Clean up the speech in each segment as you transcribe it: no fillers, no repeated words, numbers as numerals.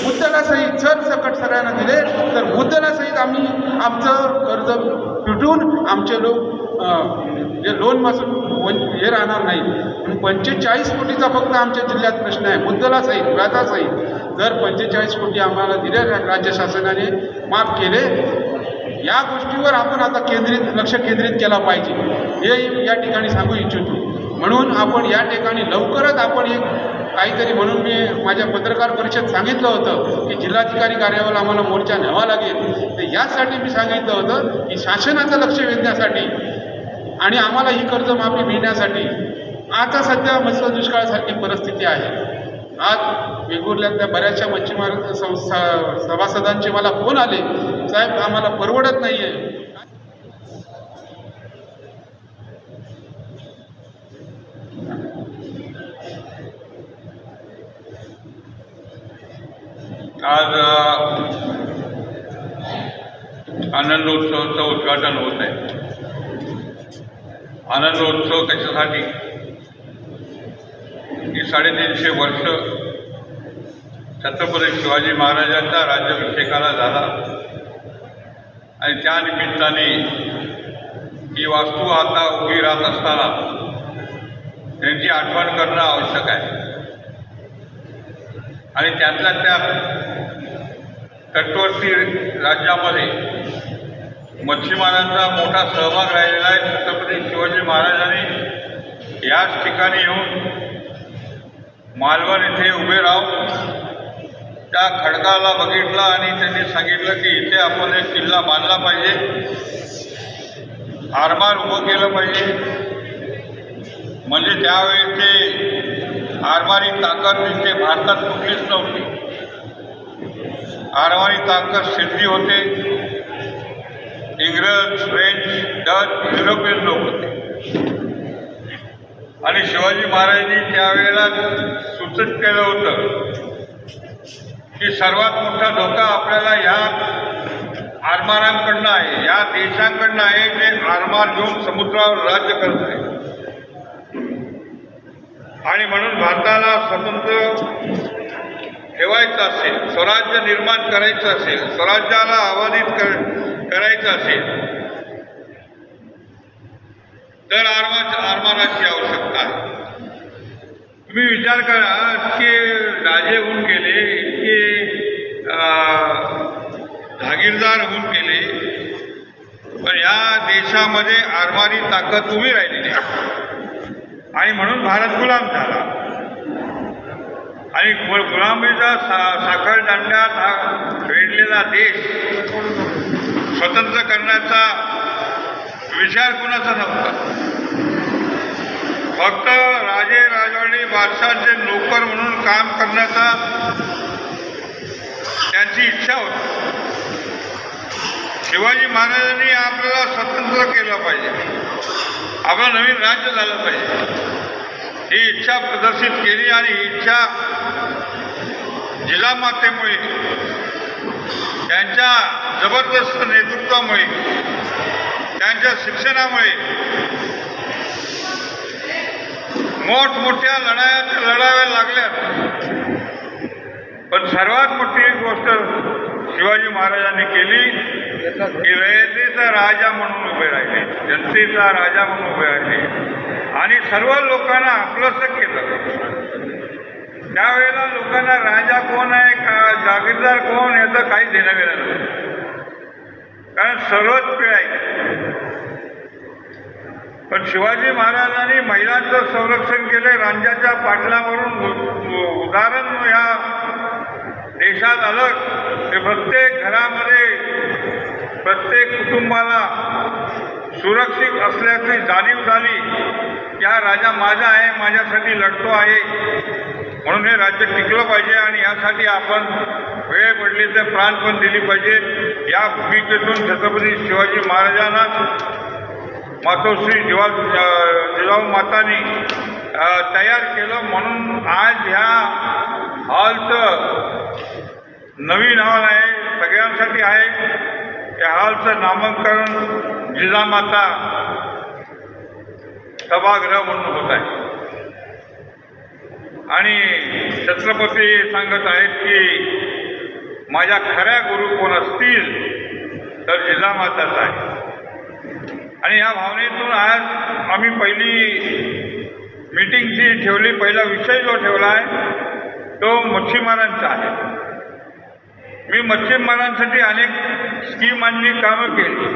मुद्दलासहित जर सकट सगळ्यांना दिले तर मुद्दलासहित आम्ही आमचं कर्ज फिटून आमचे लोक जे लोनपासून हे राहणार नाही. म्हणून 45 कोटीचा फक्त आमच्या जिल्ह्यात प्रश्न आहे मुद्दलासहित व्याजासहित. जर 45 कोटी आम्हाला दिले राज्य शासनाने माफ केले, या गोष्टीवर आपण आता लक्ष केंद्रित केला पाहिजे हे या ठिकाणी सांगू इच्छितो. म्हणून आपण या ठिकाणी लवकरच आपण एक काहीतरी, म्हणून मी माझ्या पत्रकार परिषदेत सांगितलं होतं की जिल्हाधिकारी कार्यालयाला आम्हाला मोर्चा न्यावा लागेल. तर यासाठी मी सांगितलं होतं की शासनाचं लक्ष वेधण्यासाठी आणि आम्हाला ही कर्जमाफी मिळण्यासाठी. आता सध्या मत्स्य दुष्काळासारखी परिस्थिती आहे. आज वेगवेगळ्या बऱ्याचशा मच्छीमार सभासदांचे मला फोन आले, साहेब आम्हाला परवडत नाही आहे. आज आनंदोत्सवाचं उद्घाटन होत आहे. आनंदोत्सव त्याच्यासाठी की 350 वर्ष छत्रपती शिवाजी महाराजांचा राज्याभिषेकाला झाला आणि त्या निमित्ताने ही वास्तू आता उभी राहत असताना त्यांची आठवण करणं आवश्यक आहे. आणि त्यातल्या त्यात तटवर्ती राज्यामध्ये मच्छीमारांचा मोठा सहभाग राहिलेला आहे. छत्रपती शिवाजी महाराजांनी याच ठिकाणी येऊन मालवण येथे उभे राहून त्या खडकाला बघितलं आणि त्यांनी सांगितलं की इथे आपण एक किल्ला बांधला पाहिजे, आरमार उभं केलं पाहिजे. म्हणजे त्यावेळी ते आरमारी ताकद तिथे भारतात कुठलीच नव्हती. आरमारी ताकद सिद्धी होते, इंग्रज, फ्रेंच, डच, युरोपियन लोक होते. आणि शिवाजी महाराजांनी त्यावेळेला सूचित केलं होतं की सर्वात मोठा धोका आपल्याला ह्या आरमारांकडनं आहे, या देशांकडनं आहे जे आरमार घेऊन समुद्रावर राज्य करत आहे. आणि म्हणून भारताला स्वतंत्र ठेवायचं असेल, स्वराज्य निर्माण करायचं असेल, स्वराज्याला अबाधित करायचं असेल तर आरमाराची आवश्यकता आहे. तुम्ही विचार करा की राजे होऊन गेले, इतके जागीरदार होऊन गेले, पण या देशामध्ये आरमारी ताकद उभी राहिलेली आहे. आणि म्हणून भारत गुलाम झाला. आणि गुलामीचा साखळदंडात हा वेढलेला देश स्वतंत्र करण्याचा विचार कोणाचा नव्हता. फक्त राजे राजवाडे बादशाहाचे नोकर म्हणून काम करण्याचा त्यांची इच्छा होती. शिवाजी महाराजांनी आपल्याला स्वतंत्र केलं पाहिजे, आपलं नवीन राज्य झालं पाहिजे ही इच्छा प्रदर्शित केली. आणि ही इच्छा जिजामातेमुळे, त्यांच्या जबरदस्त नेतृत्वामुळे, त्यांच्या शिक्षणामुळे मोठमोठ्या लढाव्या लागल्या. पण सर्वात मोठी गोष्ट शिवाजी महाराजांनी केली की रयतेचा राजा म्हणून उभे राहिले, जनतेचा राजा म्हणून उभे राहिले आणि सर्व लोकांना आपलंसं केलं. त्यावेळेला लोकांना राजा कोण आहे का जागीरदार कोण याचं काही देणं घेणं नव्हतं, कारण सर्वच पिळायचे. पण शिवाजी महाराजांनी महिलांचं संरक्षण केले. राज्याच्या पाटलावरून उदाहरण या देशात आलं ते प्रत्येक घरामध्ये, प्रत्येक कुटुंबाला सुरक्षित असल्याची जाणीव झाली. हा राजा माझा आहे, माझ्यासाठी लढतो आहे, म्हणून हे राज्य टिकलं पाहिजे. आणि यासाठी आपण वेळ पडली तर प्राण पण दिली पाहिजे. या भूमिकेतून छत्रपती शिवाजी महाराजांना मातोश्री जिजाऊ मातांनी तयार केलं. म्हणून आज ह्या हॉलचं नवीन हॉल आहे, सगळ्यांसाठी आहे. या हॉलचं नामकरण जिजामाता सभागृह म्हणून होत आहे आणि छत्रपती सांगत आहेत की माझ्या खऱ्या गुरु कोण असतील तर जिजामाताच आहे. आणि या भावनेतून आज आम्ही पहिली मीटिंग जी ठेवली, पहिला विषय जो ठेवला आहे तो मच्छीमारांचा आहे. मी मच्छीमारांसाठी अनेक स्कीम आणि कामं केली,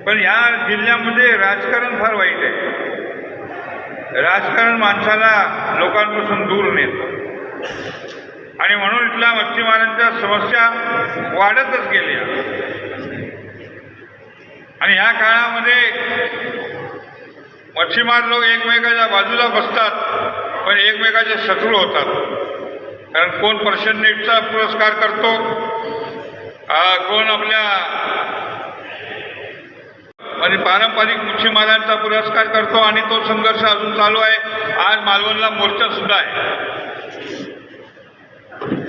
पण या जिल्ह्यामध्ये राजकारण फार वाईट आहे. राजकारण माणसाला लोकांपासून दूर नेतं आणि म्हणून इथल्या मच्छीमारांच्या समस्या वाढतच गेल्या. आणि ह्या काळामध्ये मच्छीमार लोक एकमेकाच्या बाजूला बसतात पण एकमेकाचे शत्रू होतात. कारण कोण पर्शननेटचा पुरस्कार करतो, कोण आपल्या म्हणजे पारंपरिक मच्छीमारांचा पुरस्कार करतो आणि तो संघर्ष अजून चालू आहे. आज मालवणला मोर्चा सुद्धा आहे.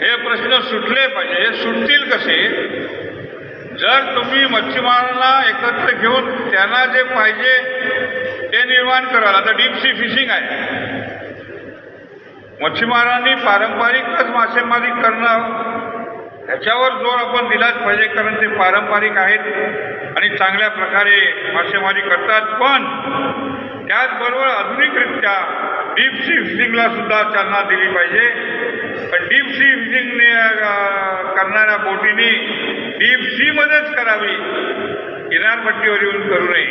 हे प्रश्न सुटले पाहिजे. हे सुटतील कसे? जर तुम्ही मच्छीमारांना एकत्र घेऊन त्यांना जे पाहिजे ते निर्माण कराल. आता डीप सी फिशिंग आहे, मच्छीमारांनी पारंपरिकच मासेमारी करणं ह्याच्यावर जोर आपण दिलाच पाहिजे, कारण ते पारंपरिक आहेत आणि चांगल्या प्रकारे मासेमारी करतात. पण त्याचबरोबर आधुनिकरित्या डीप सी फिशिंगला सुद्धा चालना दिली पाहिजे. पण डीप सी फिशिंग करणाऱ्या बोटींनी डीप सीमध्येच करावी, किनारपट्टीवर येऊन करू नये.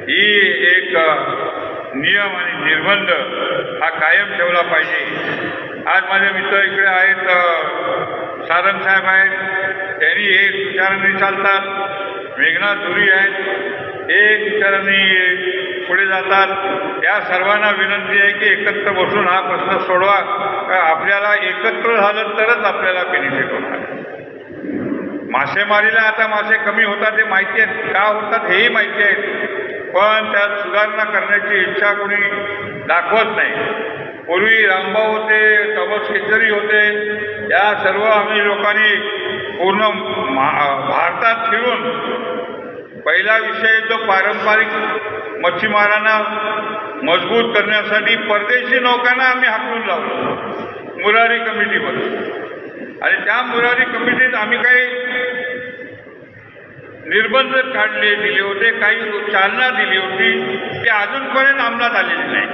ही एक नियम आणि निर्बंध हा कायम ठेवला पाहिजे. आज माझे मित्र इकडे आहेत, सारंग साहेब आहेत, त्यांनी एक विचारांनी चालतात. मेघनाथ धुरी आहेत, एक विचारांनी पुढे जातात. या सर्वांना विनंती आहे की एकत्र बसून हा प्रश्न सोडवा. आपल्याला एकत्र झालं तरच आपल्याला बेनिफिट होणार. मासेमारीला आता मासे कमी होतात हे माहिती आहे, का होतात हेही माहिती आहे, पण त्यात सुधारणा करण्याची इच्छा कोणी दाखवत नाही. पूर्वी रामभाऊ होते, थॉमस केचरी होते, या सर्व आम्ही लोकांनी पूर्ण भारतात फिरून पहिला विषय जो पारंपरिक मच्छीमारांना मजबूत करण्यासाठी परदेशी नौकांना आम्ही हाकलून लावलो मुरारी कमिटीमध्ये. आणि त्या मुरारी कमिटीत आम्ही काही निर्बंध काढले दिले होते, काही चालना दिली होती, ते अजूनपर्यंत अंमलात आलेली नाही.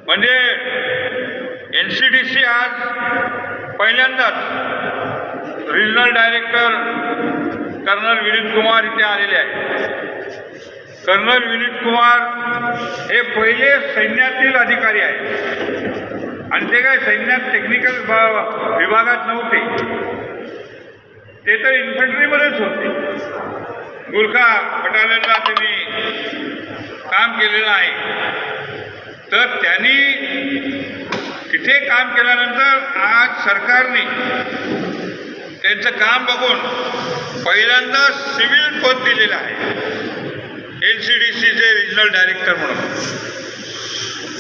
म्हणजे NCDC आज पहिल्यांदाच regional director colonel Vineet Kumar इथे आलेले आहेत. कर्नल विनीत कुमार हे पहिले सैन्यातील अधिकारी आहेत आणि ते काय सैन्यात टेक्निकल विभागात नव्हते, ते तर इन्फंट्रीमध्येच होते. गुरखा बटालियनला त्यांनी काम केलेलं आहे. तर त्यांनी तिथे काम केल्यानंतर आज सरकारने त्यांचं काम बघून पहिल्यांदा सिव्हिल पद दिलेलं आहे, NCDCचे रिजनल डायरेक्टर म्हणून.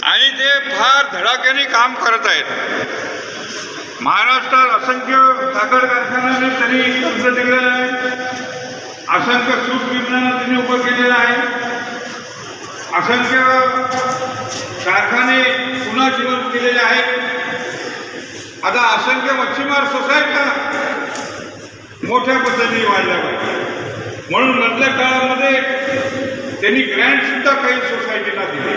आणि ते फार धडाक्याने काम करत आहेत. महाराष्ट्रात असंख्य साखर कारखान्याने त्यांनी कर्ज दिलेलं आहे, असंख्य सूत गिरण्यांना त्यांनी उभं केलेलं आहे, असंख्य कारखाने पुन्हा जिवंत केलेले आहेत. आता असंख्य मच्छीमार सोसायट्या मोठ्या पद्धतीने वाढल्या पाहिजे म्हणून मधल्या काळामध्ये त्यांनी ग्रँट सुद्धा काही सोसायटीला दिले.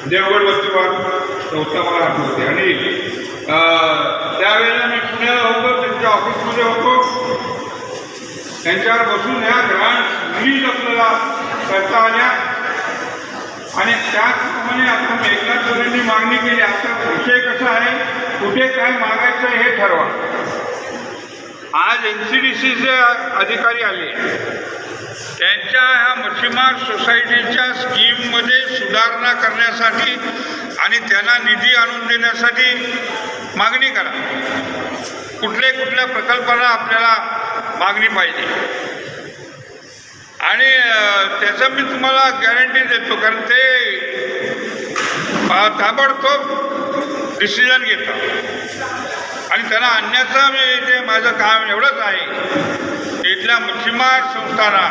देवगड मच्छीमार संस्था मला आठवते. आणि त्यावेळेला मी पुण्याला होतो, त्यांच्या ऑफिसमध्ये होतो. त्यांच्यावर बसून ह्या ग्रांट रिलीज आपल्याला करता आल्या आणि त्याचप्रमाणे आता मेघनाथ धुरींनी मागणी केली. आता विषय कसा आहे, कुठे काय मागायचं हे ठरवा. आज NCDCचे अधिकारी आले, त्यांच्या ह्या मच्छीमार सोसायटीच्या स्कीममध्ये सुधारणा करण्यासाठी आणि त्यांना निधी आणून देण्यासाठी मागणी करा. कुठल्या प्रकल्पाला आपल्याला मागणी पाहिजे आणि त्याचं मी तुम्हाला गॅरंटी देतो, कारण ते ताबडतोब डिसिजन घेतात. आणि त्यांना आणण्याचं मी इथे माझं काम एवढंच आहे की इथल्या मच्छीमार संस्थांना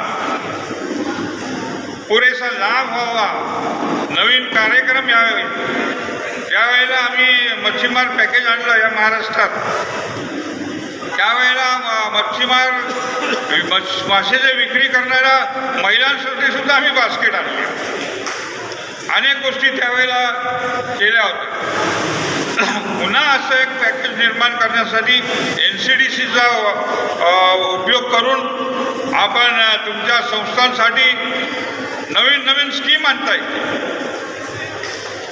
पुरेसा लाभ व्हावा, नवीन कार्यक्रम यावे. ज्यावेळेला आम्ही मच्छीमार पॅकेज आणलं या महाराष्ट्रात, त्यावेळेला मच्छीमार माशाची विक्री करणाऱ्या महिलांसाठी सुद्धा आम्ही बास्केट आणले. अनेक गोष्टी त्यावेळेला केल्या होत्या. पुन्हा असं एक पॅकेज निर्माण करण्यासाठी NCDCचा उपयोग करून आपण तुमच्या संस्थांसाठी नवीन नवीन स्कीम आणता येते.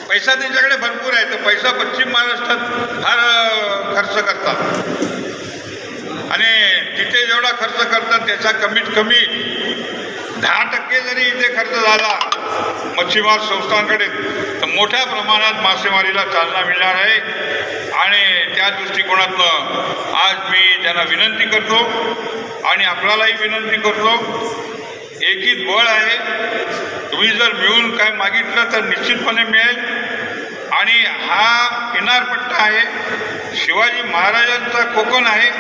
पैसा त्यांच्याकडे भरपूर आहे, तर पैसा पश्चिम महाराष्ट्रात फार खर्च करतात आणि तिथे जेवढा खर्च करतात त्याचा कमीत कमी 10% जरी इथे खर्च झाला मच्छीमार संस्थांकडे, तर मोठ्या प्रमाणात मासेमारीला चालना मिळणार आहे. आणि त्या दृष्टिकोनातनं आज मी त्यांना विनंती करतो आणि आपल्यालाही विनंती करतो, एकीच बळ आहे. तुम्ही जर मिळून काय मागितलं तर निश्चितपणे मिळेल. आणि हा किनारपट्टा आहे, शिवाजी महाराजांचा कोकण आहे.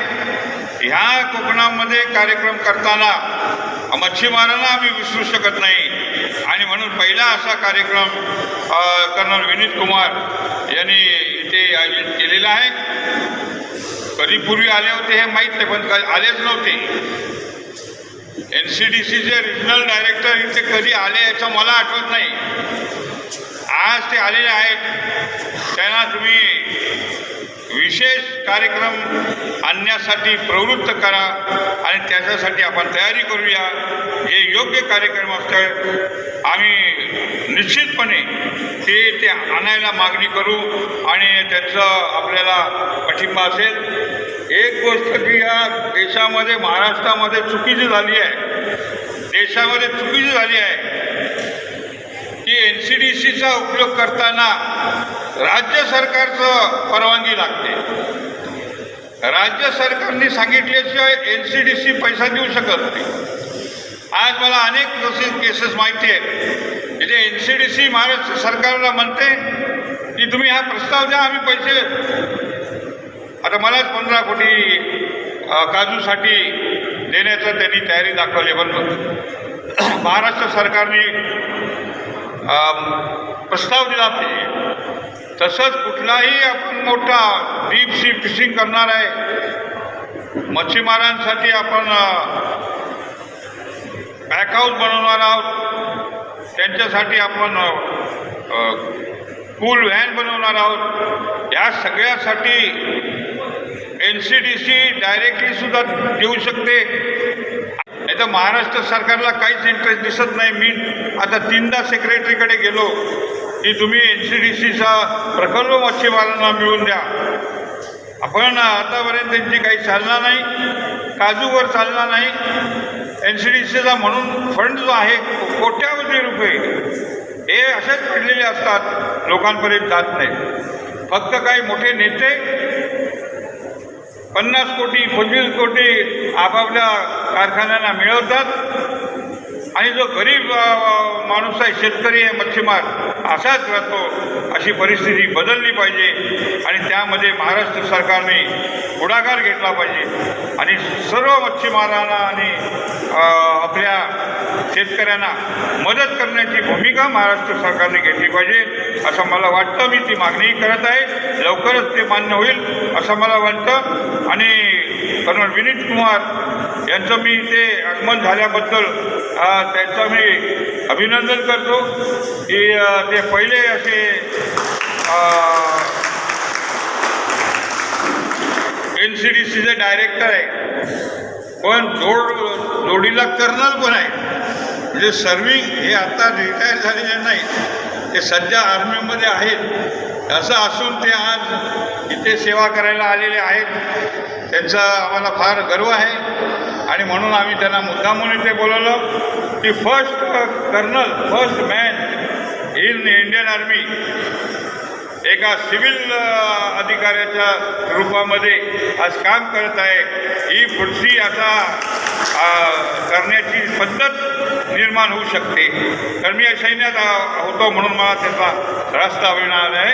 ह्या कोकणामध्ये कार्यक्रम करताना मच्छीमारांना आम्ही विसरू शकत नाही. आणि म्हणून पहिला असा कार्यक्रम कर्नल विनीत कुमार यांनी इथे आयोजित केलेला आहे. कधी पूर्वी आले होते हे माहीत नाही, पण आलेच नव्हते. NCDCचे रिजनल डायरेक्टर इथे कधी आले याचं मला आठवत नाही. आज ते आलेले आहेत. त्यांना तुम्ही विशेष कार्यक्रम आणण्यासाठी प्रवृत्त करा आणि त्याच्यासाठी आपण तयारी करूया. हे योग्य कार्यक्रम असतात, आम्ही निश्चितपणे ते आणायला मागणी करू आणि त्याचं आपल्याला पाठिंबा असेल. एक गोष्ट की या देशामध्ये महाराष्ट्रामध्ये चुकीची झाली आहे, देशामध्ये चुकीची झाली आहे की NCDCचा उपयोग करताना राज्य सरकारचं परवानगी लागते. राज्य सरकारने सांगितल्याशिवाय NCDC पैसा देऊ शकत नाही. आज मला अनेक तसे केसेस माहिती आहेत जिथे NCDC महाराष्ट्र सरकारला म्हणते की तुम्ही हा प्रस्ताव द्या, आम्ही पैसे. आता मलाच 15 कोटी काजूसाठी देण्याचं त्यांनी तयारी दाखवली, पण महाराष्ट्र सरकारने प्रस्ताव दिला ते. तसंच कुठलाही आपण मोठा डीप सी फिशिंग करणार आहे, मच्छीमारांसाठी आपण पॅकहाऊस बनवणार आहोत, त्यांच्यासाठी आपण कूल व्हॅन बनवणार आहोत. या सगळ्यासाठी NCDC डायरेक्टली सुद्धा देऊ शकते. नाही तर महाराष्ट्र सरकारला काहीच इंटरेस्ट दिसत नाही. मी आता 3दा सेक्रेटरीकडे गेलो की तुम्ही NCDCचा प्रकल्प मच्छीमारांना मिळवून द्या. आपण आतापर्यंत त्यांची काही चालना नाही, काजूवर चालना नाही. NCDCचा म्हणून फंड जो आहे कोट्यावधी रुपये हे असेच पडलेले असतात, लोकांपर्यंत जात नाही. फक्त काही मोठे नेते 50 कोटी 25 कोटी आपापल्या कारखान्यांना मिळवतात आणि जो गरीब माणूस आहे, शेतकरी आहे, मच्छीमार असाच राहतो. अशी परिस्थिती बदलली पाहिजे आणि त्यामध्ये महाराष्ट्र सरकारने पुढाकार घेतला पाहिजे आणि सर्व मच्छीमारांना आणि आपल्या शेतकऱ्यांना मदत करण्याची भूमिका महाराष्ट्र सरकारने घेतली पाहिजे असं मला वाटतं. मी ती मागणी करत आहे, लवकरच ते मान्य होईल असं मला वाटतं. आणि कर्नल विनीत कुमार यांचं मी इथे आगमन झाल्याबद्दल त्यांचं मी अभिनंदन करतो की ते पहिले असे NCDCचे डायरेक्टर आहे, पण जोडीला कर्नल पण आहे. म्हणजे सर्विंग हे आता रिटायर झालेले नाही, ते सध्या आर्मीमध्ये आहेत. असं असून ते आज इथे सेवा करायला आलेले आहेत. त्यांचा आम्हाला फार गर्व आहे आणि म्हणून आम्ही त्यांना मुद्दामून इथे बोलवलं की first colonel, first man in Indian army एका सिव्हिल अधिकाऱ्याच्या रूपामध्ये आज काम करत आहे. ही पुढची आता करण्याची पद्धत निर्माण होऊ शकते. तर मी सैन्यात होतो म्हणून मला त्याचा रास्त अभिमान आहे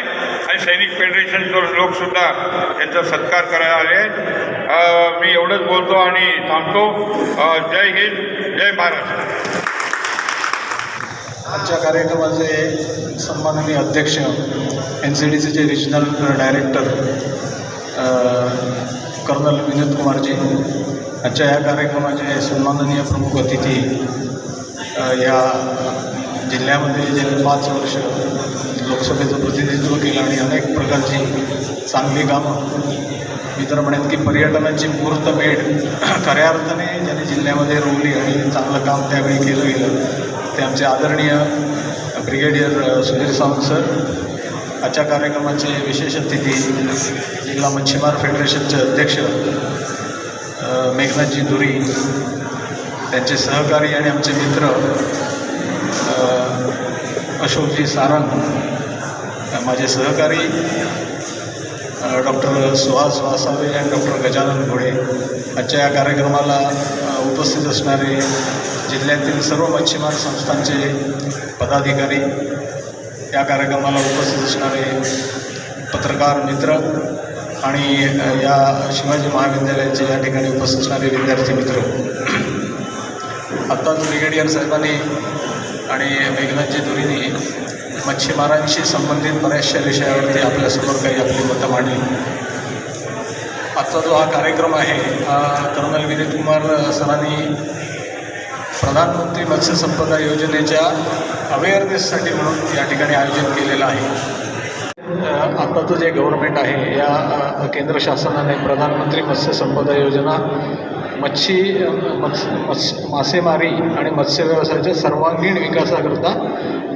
आणि सैनिक फेडरेशनचे लोकसुद्धा त्यांचा सत्कार करायला आले. मी एवढंच बोलतो आणि थांबतो. जय हिंद, जय महाराष्ट्र. आजच्या कार्यक्रमाचे सन्माननीय अध्यक्ष NCDCचे रिजनल डायरेक्टर कर्नल विनोद कुमारजी, आजच्या या कार्यक्रमाचे सन्माननीय प्रमुख अतिथी, या जिल्ह्यामध्ये जे 5 वर्ष लोकसभेचं प्रतिनिधित्व केलं आणि अनेक प्रकारची चांगली कामं, मी तर म्हणेन की पर्यटनाची मुहूर्तमेढ खऱ्या अर्थाने ज्यांनी जिल्ह्यामध्ये रोवली आणि चांगलं काम त्यावेळी केलं गेलं ते आमचे आदरणीय ब्रिगेडियर सुधीर सावंत सर. आजच्या कार्यक्रमाचे विशेष अतिथी जिल्हा मच्छीमार फेडरेशनचे अध्यक्ष मेघनाथजी धुरी, त्यांचे सहकारी आणि आमचे मित्र अशोकजी सारंग, माझे सहकारी डॉक्टर सुहास वासावे आणि डॉक्टर गजानन घोडे. आजच्या या कार्यक्रमाला उपस्थित असणारे जिल्ह्यातील सर्व मच्छीमार संस्थांचे पदाधिकारी, या कार्यक्रमाला उपस्थित असणारे पत्रकार मित्र आणि या शिवाजी महाविद्यालयाचे या ठिकाणी उपस्थित असणारे विद्यार्थी मित्र. आत्ताच ब्रिगेडियर साहेबांनी आणि मेघनाथजी धुरींनी मच्छीमारांशी संबंधित बऱ्याचशा विषयावरती आपल्यासमोर काही आपली मतं मांडली. आजचा जो हा कार्यक्रम आहे हा कर्नल विनोद कुमार सरांनी प्रधानमंत्री मत्स्य संपदा योजनेच्या अवेअरनेससाठी म्हणून या ठिकाणी आयोजित केलेलं आहे. आत्ताचं जे गव्हर्नमेंट आहे या केंद्र शासनाने प्रधानमंत्री मत्स्य संपदा योजना मासेमारी आणि मत्स्य व्यवसायाच्या सर्वांगीण विकासाकरता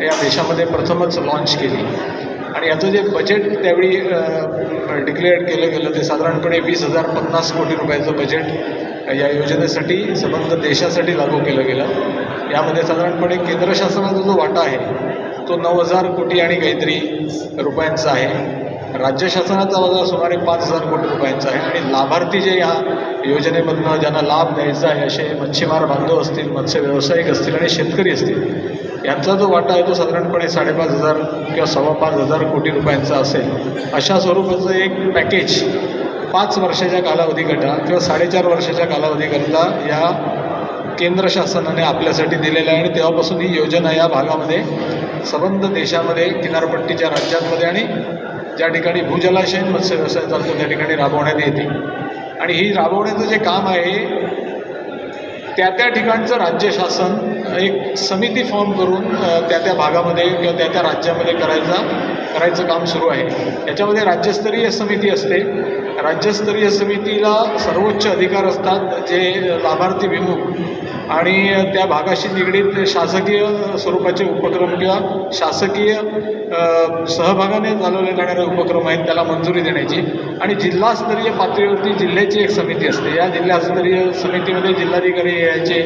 या देशामध्ये प्रथमच लॉन्च केली आणि याचं जे बजेट त्यावेळी डिक्लेअर केलं गेलं ते साधारणपणे 20,050 कोटी रुपयाचं बजेट या योजनेसाठी संबंध देशासाठी लागू केलं गेलं. यामध्ये साधारणपणे केंद्र शासनाचा जो वाटा आहे तो 9,000 कोटी आणि काहीतरी रुपयांचा आहे. राज्य शासनाचा वाटा सुमारे 5,000 कोटी रुपयांचा आहे आणि लाभार्थी जे या योजनेमधनं ज्यांना लाभ द्यायचा आहे असे मच्छीमार बांधव असतील, मत्स्य व्यावसायिक असतील आणि शेतकरी असतील, यांचा जो वाटा आहे तो साधारणपणे 5,500 किंवा 5,25,000 कोटी रुपयांचा असेल. अशा स्वरूपाचं एक पॅकेज 5 वर्षाच्या कालावधीकरता किंवा 4.5 वर्षाच्या कालावधीकरता या केंद्र शासनाने आपल्यासाठी दिलेलं आहे आणि तेव्हापासून ही योजना या भागामध्ये संबंध देशामध्ये किनारपट्टीच्या राज्यांमध्ये आणि ज्या ठिकाणी भूजलाशयीन मत्स्य व्यवसाय चालतो त्या ठिकाणी राबवण्यात येते. आणि ही राबवण्याचं जे काम आहे त्या ठिकाणचं राज्य शासन एक समिती फॉर्म करून त्या भागामध्ये किंवा त्या राज्यामध्ये करायचं काम सुरू आहे. याच्यामध्ये राज्यस्तरीय समिती असते. राज्यस्तरीय समितीला सर्वोच्च अधिकार असतात जे लाभार्थी विमुख आणि त्या भागाशी निगडीत शासकीय स्वरूपाचे उपक्रम किंवा शासकीय सहभागाने चालवले जाणारे उपक्रम आहेत त्याला मंजुरी देण्याची. आणि जिल्हास्तरीय पातळीवरती जिल्ह्याची एक समिती असते. या जिल्हास्तरीय समितीमध्ये जिल्हाधिकारी याचे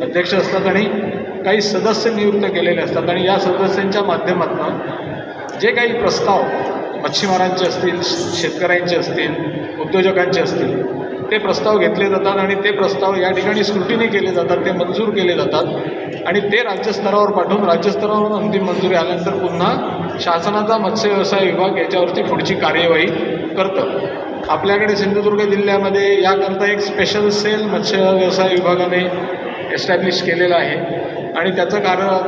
अध्यक्ष असतात आणि काही सदस्य नियुक्त केलेले असतात आणि या सदस्यांच्या माध्यमातून जे काही प्रस्ताव मच्छीमारांचे असतील, शेतकऱ्यांचे असतील, उद्योजकांचे असतील ते प्रस्ताव घेतले जातात आणि ते प्रस्ताव या ठिकाणी स्क्रुटिनी केले जातात, ते मंजूर केले जातात आणि ते राज्यस्तरावर पाठवून राज्यस्तरावरून अंतिम मंजुरी आल्यानंतर पुन्हा शासनाचा मत्स्य व्यवसाय विभाग याच्यावरती पुढची कार्यवाही करतं. आपल्याकडे सिंधुदुर्ग जिल्ह्यामध्ये याकरता एक स्पेशल सेल मत्स्य व्यवसाय विभागाने एस्टॅब्लिश केलेलं आहे आणि त्याचं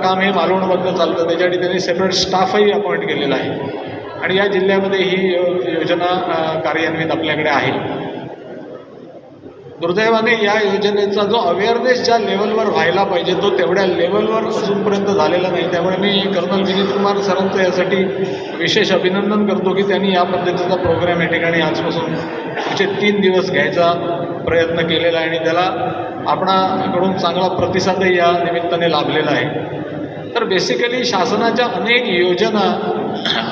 काम हे मालवणमधलं चालतं. त्याच्यासाठी त्यांनी सेपरेट स्टाफही अपॉइंट केलेला आहे आणि या जिल्ह्यामध्ये ही योजना कार्यान्वित आपल्याकडे आहे. दुर्दैवाने या योजनेचा जो अवेअरनेस ज्या लेवलवर व्हायला पाहिजे तो तेवढ्या लेवलवर अजूनपर्यंत झालेला नाही. त्यामुळे मी कर्नल विनोद कुमार सरांचं यासाठी विशेष अभिनंदन करतो की त्यांनी या पद्धतीचा प्रोग्राम या ठिकाणी आजपासून पुढचे 3 दिवस घ्यायचा प्रयत्न केलेला आहे आणि त्याला आपणाकडून चांगला प्रतिसादही या निमित्ताने लाभलेला आहे. तर बेसिकली शासनाच्या अनेक योजना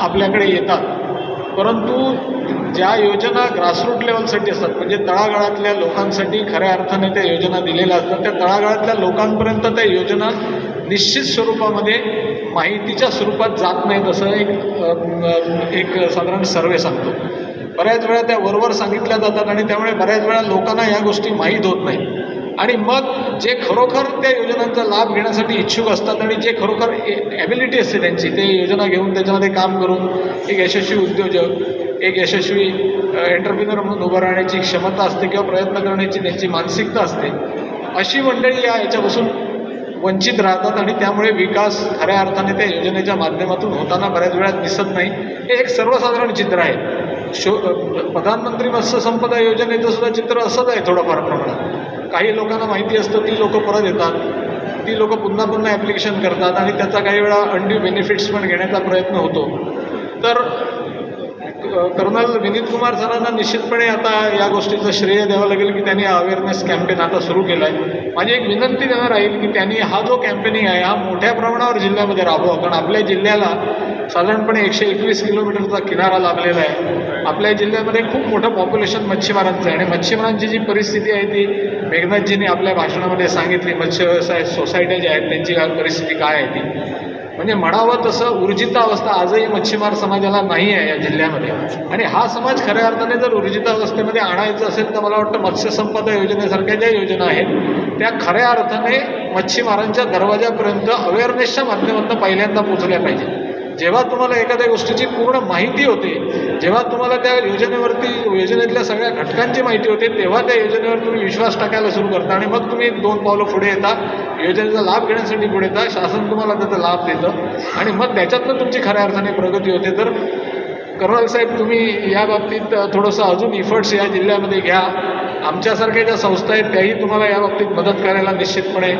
आपल्याकडे येतात, परंतु ज्या योजना ग्रासरूट लेवलसाठी असतात म्हणजे तळागाळातल्या लोकांसाठी खऱ्या अर्थाने त्या योजना दिलेल्या असतात, त्या तळागाळातल्या लोकांपर्यंत त्या योजना निश्चित स्वरूपामध्ये माहितीच्या स्वरूपात जात नाहीत असं एक साधारण सर्वे सांगतो. बऱ्याच वेळा त्या वरवर सांगितल्या जातात आणि त्यामुळे बऱ्याच वेळा लोकांना या गोष्टी माहीत होत नाही आणि मग जे खरोखर त्या योजनांचा लाभ घेण्यासाठी इच्छुक असतात आणि जे खरोखर ॲबिलिटी असते त्यांची ते योजना घेऊन त्याच्यामध्ये काम करून एक यशस्वी उद्योजक, एक यशस्वी एंटरप्रिनर म्हणून उभं राहण्याची क्षमता असते किंवा प्रयत्न करण्याची त्यांची मानसिकता असते, अशी मंडळी याच्यापासून वंचित राहतात आणि त्यामुळे विकास खऱ्या अर्थाने त्या योजनेच्या माध्यमातून होताना बऱ्याच वेळा दिसत नाही. हे एक सर्वसाधारण चित्र आहे. प्रधानमंत्री मत्स्य संपदा योजनेचं सुद्धा चित्र असंच आहे थोडंफार प्रमाणात. काही लोकांना माहिती असतं, ती लोकं परत येतात, ती लोकं पुन्हा पुन्हा ॲप्लिकेशन करतात आणि त्याचा काही वेळा अनड्यू बेनिफिट्स पण घेण्याचा प्रयत्न होतो. तर कर्नल विनीत कुमार सरांना निश्चितपणे आता या गोष्टीचं श्रेय द्यावं लागेल की त्यांनी अवेअरनेस कॅम्पेन आता सुरू केला आहे. माझी एक विनंती देणार राहील की त्यांनी हा जो कॅम्पेनिंग आहे हा मोठ्या प्रमाणावर जिल्ह्यामध्ये राबवा, कारण आपल्या जिल्ह्याला साधारणपणे 121 किलोमीटरचा किनारा लाभलेला आहे. आपल्या जिल्ह्यामध्ये खूप मोठं पॉप्युलेशन मच्छीमारांचं आहे आणि मच्छीमारांची जी परिस्थिती आहे ती मेघनाथजींनी आपल्या भाषणामध्ये सांगितली. मत्स्य व्यवसाय सोसायट्या ज्या आहेत त्यांची परिस्थिती काय आहे ती, म्हणजे म्हणावं तसं ऊर्जित अवस्था आजही मच्छीमार समाजाला नाही आहे या जिल्ह्यामध्ये. आणि हा समाज खऱ्या अर्थाने जर ऊर्जित अवस्थेमध्ये आणायचं असेल तर मला वाटतं मत्स्य संपदा योजनेसारख्या ज्या योजना आहेत त्या खऱ्या अर्थाने मच्छीमारांच्या दरवाजापर्यंत अवेअरनेसच्या माध्यमातून पहिल्यांदा पोचल्या पाहिजे. जेव्हा तुम्हाला एखाद्या गोष्टीची पूर्ण माहिती होते, जेव्हा तुम्हाला त्या योजनेतल्या सगळ्या घटकांची माहिती होते, तेव्हा त्या योजनेवर तुम्ही विश्वास टाकायला सुरू करता आणि मग तुम्ही 2 पावलं पुढे येता, योजनेचा लाभ घेण्यासाठी पुढे येता, शासन तुम्हाला त्याचा लाभ देतं आणि मग त्याच्यातनं तुमची खऱ्या अर्थाने प्रगती होते. तर कर्नल साहेब, तुम्ही या बाबतीत थोडंसं अजून इफर्ट्स या जिल्ह्यामध्ये घ्या. आमच्यासारख्या ज्या संस्था आहेत त्याही तुम्हाला या बाबतीत मदत करायला निश्चितपणे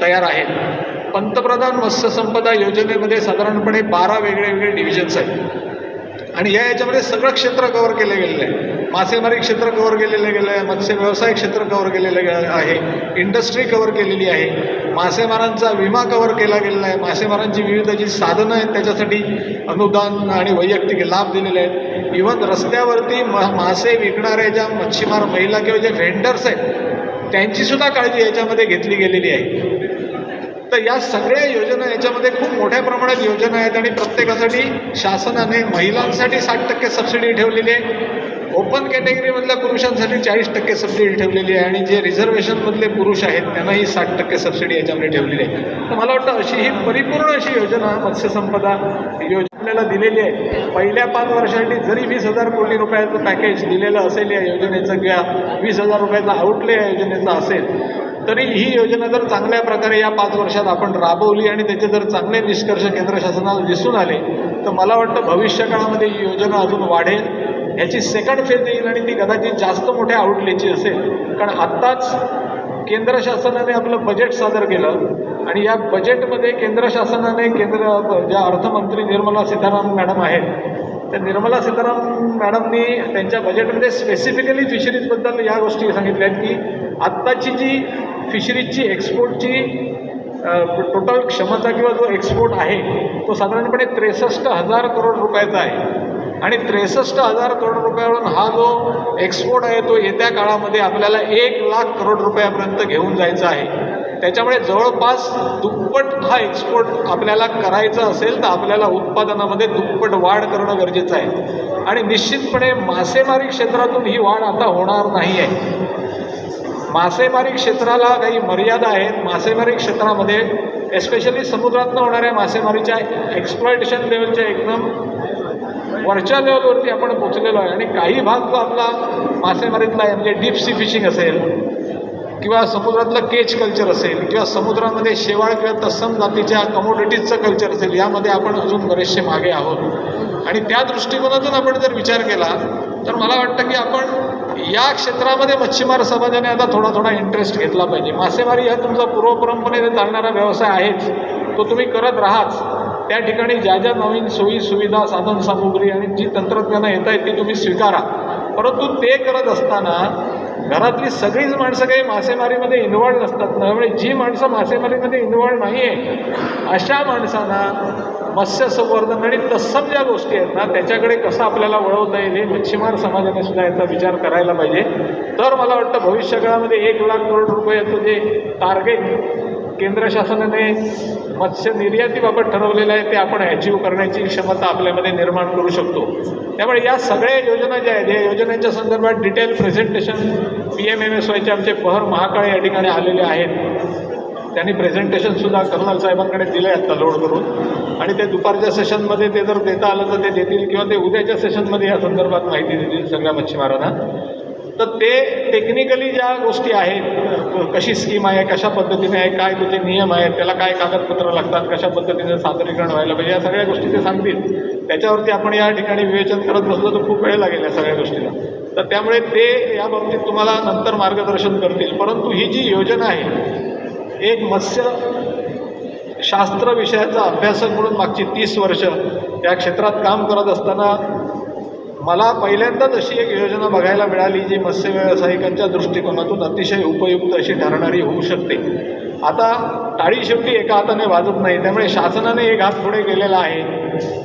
तयार आहेत. पंतप्रधान मत्स्य संपदा योजनेमध्ये साधारणपणे 12 वेगळे डिव्हिजन्स आहेत आणि याच्यामध्ये सगळं क्षेत्र कव्हर केलं गेलेलं आहे. मासेमारी क्षेत्र कव्हर केलेलं गेलं आहे, मत्स्य व्यवसाय क्षेत्र कव्हर केलेलं आहे, इंडस्ट्री कव्हर केलेली आहे, मासेमारांचा विमा कव्हर केला गेलेला आहे, मासेमारांची विविध जी साधनं आहेत त्याच्यासाठी अनुदान आणि वैयक्तिक लाभ दिलेले आहेत. इव्हन रस्त्यावरती मासे विकणाऱ्या ज्या मच्छीमार महिला किंवा जे व्हेंडर्स आहेत त्यांचीसुद्धा काळजी याच्यामध्ये घेतली गेलेली आहे. तर या सगळ्या योजना याच्यामध्ये खूप मोठ्या प्रमाणात योजना आहेत आणि प्रत्येकासाठी शासनाने महिलांसाठी 60% सबसिडी ठेवलेली आहे, ओपन कॅटेगरीमधल्या पुरुषांसाठी 40% सबसिडी ठेवलेली आहे आणि जे रिझर्वेशनमधले पुरुष आहेत त्यांनाही 60% सबसिडी याच्यामध्ये ठेवलेली आहे. तर मला वाटतं अशी ही परिपूर्ण अशी योजना मत्स्यसंपदा योजना आपल्याला दिलेली आहे. पहिल्या 5 वर्षासाठी जरी 20,000 कोटी रुपयाचं पॅकेज दिलेलं असेल या योजनेचं किंवा 20,000 रुपयाचा आउटले या योजनेचा असेल तरी ही योजना जर चांगल्या प्रकारे या 5 वर्षात आपण राबवली आणि त्याचे जर चांगले निष्कर्ष केंद्र शासनाला दिसून आले तर मला वाटतं भविष्य काळामध्ये ही योजना अजून वाढेल. ह्याची सेकंड फेज येईल आणि ती कदाचित जास्त मोठ्या आउटलेची असेल, कारण आत्ताच केंद्र शासनाने आपलं बजेट सादर केलं आणि या बजेटमध्ये केंद्र शासनाने ज्या अर्थमंत्री निर्मला सीतारामन मॅडम आहेत त्या निर्मला सीतारामन मॅडमनी त्यांच्या बजेटमध्ये स्पेसिफिकली फिशरीजबद्दल या गोष्टी सांगितल्या आहेत की आत्ताची जी फिशरीजची एक्सपोर्टची टोटल क्षमता किंवा जो एक्सपोर्ट आहे तो साधारणपणे 63,000 करोड रुपयाचा आहे आणि 63,000 करोड रुपयावरून हा जो एक्सपोर्ट आहे तो येत्या काळामध्ये आपल्याला 1,00,000 करोड रुपयापर्यंत घेऊन जायचा आहे. त्याच्यामुळे जवळपास दुप्पट हा एक्सपोर्ट आपल्याला करायचा असेल तर आपल्याला उत्पादनामध्ये दुप्पट वाढ करणं गरजेचं आहे आणि निश्चितपणे मासेमारी क्षेत्रातून ही वाढ आता होणार नाही आहे. मासेमारी क्षेत्राला काही मर्यादा आहेत. मासेमारी क्षेत्रामध्ये एस्पेशली समुद्रातनं होणाऱ्या मासेमारीच्या एक्सप्लॉयटेशन लेवलच्या एकदम वरच्या लेवलवरती आपण पोचलेलो आहे आणि काही भाग जो आपला मासेमारीतला आहे म्हणजे डीप सी फिशिंग असेल किंवा समुद्रातलं केच कल्चर असेल किंवा समुद्रामध्ये शेवाळ किंवा तत्सम जातीच्या कमोडिटीजचं कल्चर असेल यामध्ये आपण अजून बरेचसे मागे आहोत आणि त्या दृष्टिकोनातून आपण जर विचार केला तर मला वाटतं की आपण या क्षेत्रामध्ये मच्छीमार समाजाने आता थोडा इंटरेस्ट घेतला पाहिजे. मासेमारी हा तुमचा पूर्वपरंपरेने चालणारा व्यवसाय आहेच, तो तुम्ही करत राहाच. त्या ठिकाणी ज्या नवीन सोयी सुविधा साधन सामुग्री आणि जी तंत्रज्ञानं येत आहेत ती तुम्ही स्वीकारा, परंतु ते करत असताना घरातली सगळीच माणसं काही मासेमारीमध्ये इन्व्हॉल्व नसतात. त्यामुळे जी माणसं मासेमारीमध्ये इन्व्हॉल्व नाही आहे अशा माणसांना मत्स्य संवर्धन आणि तत्सम ज्या गोष्टी आहेत ना त्याच्याकडे कसं आपल्याला वळवता येईल हे मच्छीमार समाजाने सुद्धा याचा विचार करायला पाहिजे. तर मला वाटतं भविष्यकाळामध्ये 1,00,000 करोड रुपयाचं जे टार्गेट केंद्र शासनाने मत्स्य निर्यातीबाबत ठरवलेलं आहे ते आपण अचीव करण्याची क्षमता आपल्यामध्ये निर्माण करू शकतो. त्यामुळे या सगळ्या योजना ज्या आहेत या योजनांच्या संदर्भात डिटेल प्रेझेंटेशन PMMSYचे आमचे पहर महाकाळे या ठिकाणी आलेले आहेत. त्यांनी प्रेझेंटेशनसुद्धा कर्नल साहेबांकडे दिलं आहे आत्ता लोड करून आणि ते दुपारच्या सेशनमध्ये ते जर देता आलं तर ते देतील किंवा ते उद्याच्या सेशनमध्ये या संदर्भात माहिती देतील सगळ्या मच्छीमारांना. तर ते टेक्निकली ज्या गोष्टी आहेत, कशी स्कीम आहे, कशा पद्धतीने आहे, काय त्याचे नियम आहेत, त्याला काय कागदपत्र लागतात, कशा पद्धतीने सादरीकरण व्हायला पाहिजे, या सगळ्या गोष्टी ते सांगतील. त्याच्यावरती आपण या ठिकाणी विवेचन करत बसलो तर खूप वेळ लागेल या सगळ्या गोष्टीला. तर त्यामुळे ते या बाबतीत तुम्हाला नंतर मार्गदर्शन करतील. परंतु ही जी योजना आहे, एक मत्स्य शास्त्र विषयाचा अभ्यासक म्हणून मागची 30 वर्ष या क्षेत्रात काम करत असताना मला पहिल्यांदाच अशी एक योजना बघायला मिळाली जी मत्स्य व्यावसायिकांच्या दृष्टिकोनातून अतिशय उपयुक्त अशी ठरणारी होऊ शकते. आता टाळी शेवटी एका हाताने वाजत नाही, त्यामुळे शासनाने एक हात पुढे केलेला आहे,